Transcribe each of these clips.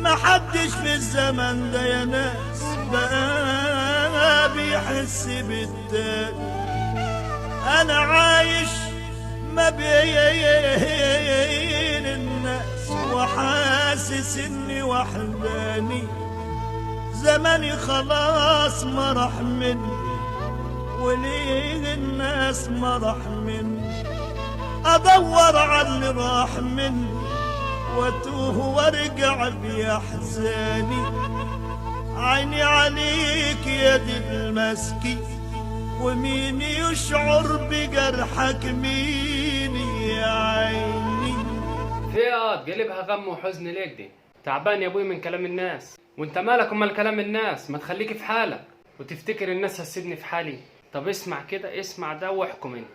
محدش في الزمن ده يا ناس بقى بيحس بالتاني. انا عايش ما بين الناس وحاسس اني وحداني. زماني خلاص ما راح مني، وليه الناس ما راح مني؟ ادور على اللي راح مني واتوه وارجع بأحزاني. عيني عليك يا دي المسكي، ومين يشعر بجرحك؟ مين يا عيني؟ فئات قلبها غم وحزن ليك دي. تعبان يا ابوي من كلام الناس، وانت مالك امال كلام الناس؟ ما تخليك في حالك وتفتكر الناس هتسيبني في حالي. طب اسمع كده، اسمع ده واحكم انت.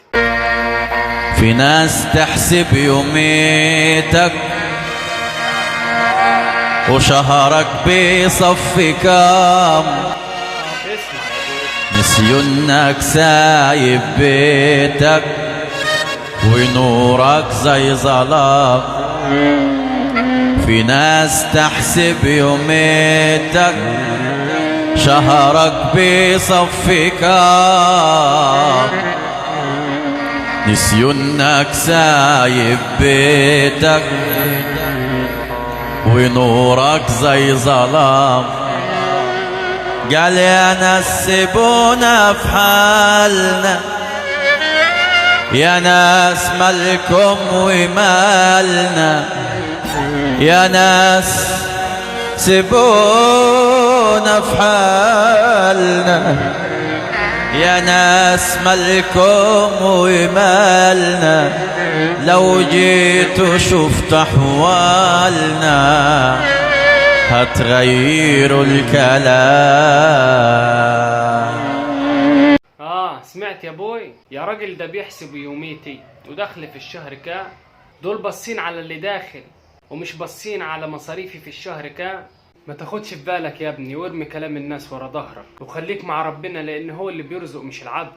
في ناس تحسب يوميتك وشهرك بيصفي كام، نسيوا انك سايب بيتك ونورك زي ظلام. في ناس تحسب يوميتك شهرك بيصفي كام، نسيوا انك سايب بيتك ونورك زي ظلام. قال يا ناس سيبونا في حالنا، يا ناس مالكم ومالنا، يا ناس سيبونا في حالنا، يا ناس مالكم ومالنا. لو جيت وشفت احوالنا هتغيروا الكلام. سمعت يا ابوي؟ يا راجل ده بيحسب يوميتي ودخل في الشهر كام. دول باصين على اللي داخل ومش باصين على مصاريفي في الشهر كام. ما تاخدش في بالك يا ابني، وارمي كلام الناس ورا ظهرك وخليك مع ربنا، لان هو اللي بيرزق مش العبد.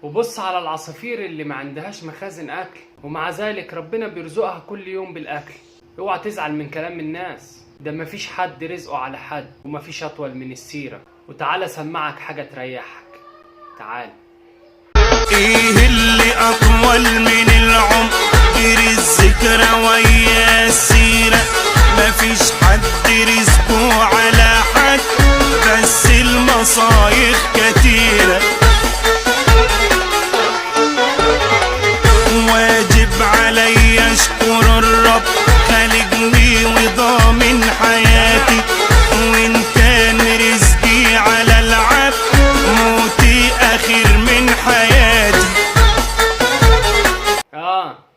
وبص على العصافير اللي ما عندهاش مخازن اكل ومع ذلك ربنا بيرزقها كل يوم بالاكل. اوعى تزعل من كلام الناس، ده مفيش حد رزقه على حد ومفيش اطول من السيرة. وتعالى سمعك حاجة تريحك. تعال. ايه اللي اطول من العمر؟ غير الذكرى ويا السيرة. مفيش حد رزقه على حد، بس المصايب كتيرة. واجب علي اشكر الرب خالقني وضامن حياتي، وان كان رزقي على العب موتي اخر من حياتي.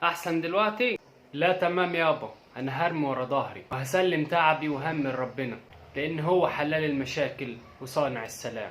احسن دلوقتي؟ لا تمام يابا، انا هرمي ورا ظهري وهسلم تعبي وهم لربنا، لان هو حلال المشاكل وصانع السلام.